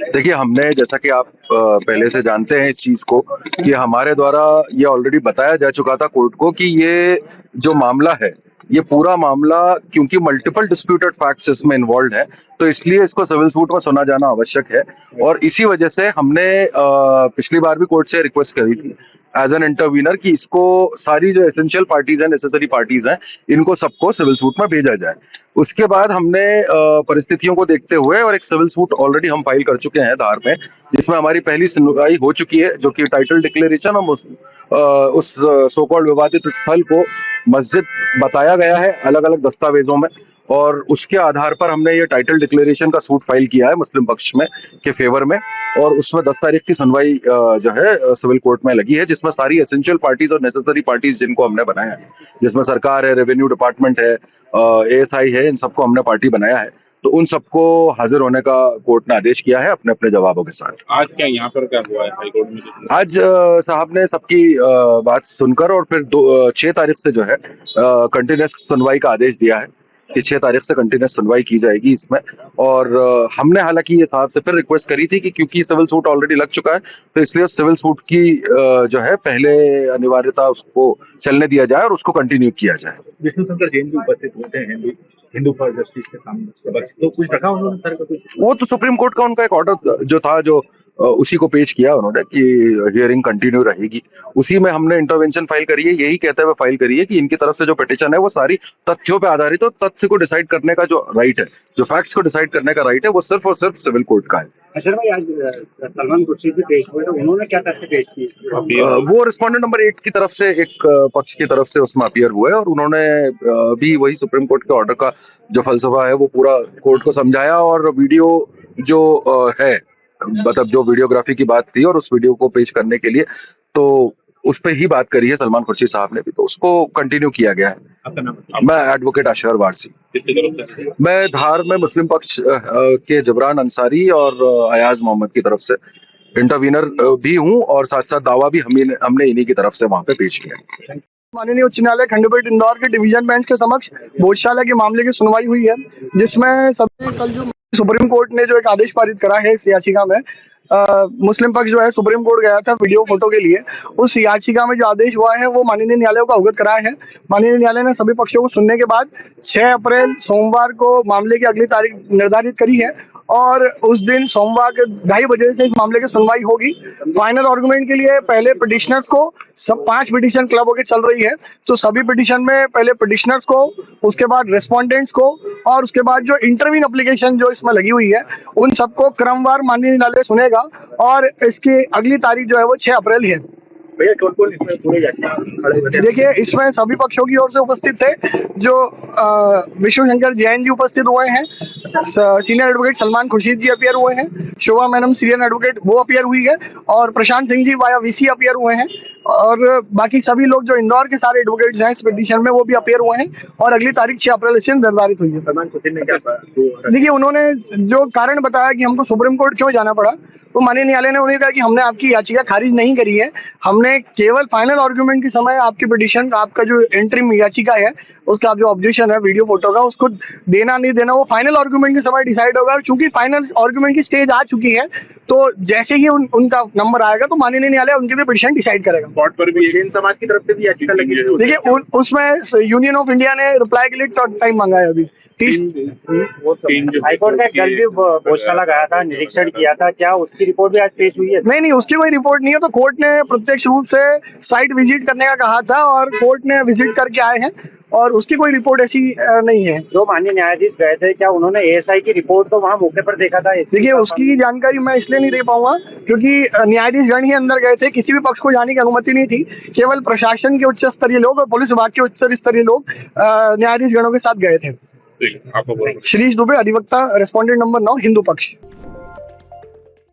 देखिए, हमने जैसा कि आप पहले से जानते हैं इस चीज़ को कि हमारे द्वारा ये ऑलरेडी बताया जा चुका था कोर्ट को कि ये जो मामला है, ये पूरा मामला क्योंकि मल्टीपल डिस्प्यूटेड फैक्ट्स इसमें इन्वॉल्वड हैं, तो इसलिए इसको सिविल सूट में सुना जाना आवश्यक है। और इसी वजह से हमने पिछली बार भी कोर्ट से रिक्वेस्ट करी थी एज एन इंटरवीनर कि इसको सारी जो एसेंशियल पार्टीज हैं, नेसेसरी पार्टीज हैं, इनको सबको सिविल सूट में भेजा जाए। उसके बाद हमने परिस्थितियों को देखते हुए और एक सिविल सूट ऑलरेडी हम फाइल कर चुके हैं धार में, जिसमें हमारी पहली सुनवाई हो चुकी है, जो कि टाइटल डिक्लेरेशन और उस सो कॉल्ड विवादित स्थल को मस्जिद बताया गया है अलग अलग दस्तावेजों में, और उसके आधार पर हमने ये टाइटल डिक्लेरेशन का सूट फाइल किया है मुस्लिम पक्ष में के फेवर में। और उसमें 10 तारीख की सुनवाई जो है सिविल कोर्ट में लगी है, जिसमें सारी एसेंशियल पार्टीज और नेसेसरी पार्टीज जिनको हमने बनाया है, जिसमें सरकार है, रेवेन्यू डिपार्टमेंट है, एएसआई है, इन सबको हमने पार्टी बनाया है। तो उन सबको हाजिर होने का कोर्ट ने आदेश किया है अपने अपने जवाबों के साथ। आज क्या यहाँ पर क्या हुआ है हाईकोर्ट में? आज साहब ने सबकी बात सुनकर और फिर 6 तारीख से जो है कंटिन्यूस सुनवाई का आदेश दिया है कि 6 तारीख से कंटिन्यूस सुनवाई की जाएगी इसमें। और हमने हालांकि ये साहब से फिर रिक्वेस्ट करी थी कि क्योंकि सिविल सूट ऑलरेडी लग चुका है, तो इसलिए सिविल सूट की जो है पहले अनिवार्यता उसको चलने दिया जाए और उसको कंटिन्यू किया जाए। विष्णु शंकर जैन भी उपस्थित होते हैं हिंदू फॉर जस्टिस के सामने, तो कुछ रखा उन्होंने सर का कुछ? वो तो सुप्रीम कोर्ट का उनका एक ऑर्डर जो था, जो उसी को पेश किया उन्होंने कि हियरिंग कंटिन्यू रहेगी। उसी में हमने इंटरवेंशन फाइल करी है, यही कहते हुए फाइल करी है कि इनकी तरफ से जो पिटीशन है वो सारी तथ्यों पे आधारित है, तथ्य को डिसाइड करने का जो राइट है, जो फैक्ट्स को डिसाइड करने का राइट है, वो सिर्फ और सिर्फ सिविल कोर्ट का है। अच्छा भाई, आज सलमान खुर्शीद भी पेश हुए, तो उन्होंने क्या तथ्य पेश किए? वो रिस्पोंडेंट नंबर 8 की तरफ से एक पक्ष की तरफ से उसमें अपीयर हुए और उन्होंने भी वही सुप्रीम कोर्ट के ऑर्डर का जो फलसफा है वो पूरा कोर्ट को समझाया। और वीडियो जो है, मतलब जो वीडियोग्राफी की बात थी और उस वीडियो को पेश करने के लिए, तो उस पर ही बात करी है सलमान खुर्शीद साहब ने भी, तो उसको कंटिन्यू किया गया है। आपका नाम? मैं एडवोकेट अशहर वारसी। मैं धार में मुस्लिम पक्ष के जबरान अंसारी और अयाज मोहम्मद की तरफ से इंटरवीनर भी हूं, और साथ साथ दावा भी हमने इन्हीं की तरफ से वहां पे पेश किया। माननीय उच्च न्यायालय खंडपीठ इंदौर के डिवीजन बेंच के समक्ष भोजशाला के मामले की सुनवाई हुई है, जिसमें सभी कल जो सुप्रीम कोर्ट ने जो एक आदेश पारित करा है इस याचिका में, मुस्लिम पक्ष जो है सुप्रीम कोर्ट गया था वीडियो फोटो के लिए। उस याचिका में जो आदेश हुआ है वो माननीय न्यायालय को अवगत कराया है। माननीय न्यायालय ने सभी पक्षों को सुनने के बाद 6 अप्रैल सोमवार को मामले की अगली तारीख निर्धारित करी है, और उस दिन सोमवार के 2:30 बजे से इस मामले की सुनवाई होगी। फाइनल आर्गुमेंट के लिए पहले पिटिशनर्स को, सब 5 पिटिशन क्लब होकर चल रही है, तो सभी पिटिशन में पहले पिटिशनर्स को, उसके बाद रेस्पोंडेंट्स को, और उसके बाद जो इंटरवीन एप्लीकेशन जो इसमें लगी हुई है उन सबको क्रमवार माननीय न्यायालय सुनेगा। और इसकी अगली तारीख जो है वो 6 अप्रैल है। भैया कौन इसमें पूरे खड़े? देखिए, इसमें सभी पक्षों की ओर से उपस्थित थे, जो विष्णु शंकर जैन जी उपस्थित हुए हैं, सीनियर एडवोकेट सलमान खुर्शीद जी अपीयर हुए हैं, शोभा मैडम सीनियर एडवोकेट वो अपीयर हुई है, और Prashant Singh ji via VC appear हुए हैं, और बाकी सभी लोग जो इंदौर के सारे एडवोकेट्स हैं इस पिटीशन में वो भी अपीयर हुए हैं, और अगली तारीख 6 अप्रैल से निर्धारित हुई है। सलमान खुर्शीद ने क्या देखिए, उन्होंने जो कारण बताया कि हमको सुप्रीम कोर्ट क्यों जाना पड़ा, तो माननीय न्यायालय ने उन्हें कहा कि हमने आपकी याचिका खारिज नहीं करी है, हमने केवल फाइनल आर्गुमेंट के समय आपकी पिटीशन, आपका जो एंट्री याचिका है उसका जो ऑब्जेक्शन है वीडियो फोटो का, उसको देना नहीं देना वो फाइनल आर्गुमेंट के समय डिसाइड होगा। चूंकि फाइनल आर्गुमेंट की स्टेज आ चुकी है, तो जैसे ही उनका नंबर आएगा तो माननीय न्यायालय उनकी भी पिटीशन डिसाइड करेगा। कोर्ट पर भी जैन समाज की तरफ से भी याचिका लगी है। देखिए, उसमें यूनियन ऑफ इंडिया ने रिप्लाई के लिए टाइम मांगा है अभी। हाईकोर्ट ने कल भी भोजशाला गया था, निरीक्षण किया था, क्या उसकी रिपोर्ट भी आज पेश हुई है? नहीं, उसकी कोई रिपोर्ट नहीं है। तो कोर्ट ने प्रत्यक्ष रूप से साइट विजिट करने का कहा था और कोर्ट ने विजिट करके आए हैं, और उसकी कोई रिपोर्ट ऐसी नहीं है। जो माननीय न्यायाधीश गए थे, क्या उन्होंने एएसआई की रिपोर्ट तो वहाँ मौके पर देखा था? देखिए, उसकी जानकारी मैं इसलिए नहीं दे पाऊंगा क्योंकि न्यायाधीश गण ही अंदर गए थे, किसी भी पक्ष को जाने की अनुमति नहीं थी, केवल प्रशासन के उच्च स्तरीय लोग और पुलिस विभाग के उच्च स्तरीय लोग न्यायाधीश गणों के साथ गए थे। आपको श्रीश दुबे, अधिवक्ता, रेस्पोंडेंट नंबर 9, हिंदू पक्ष।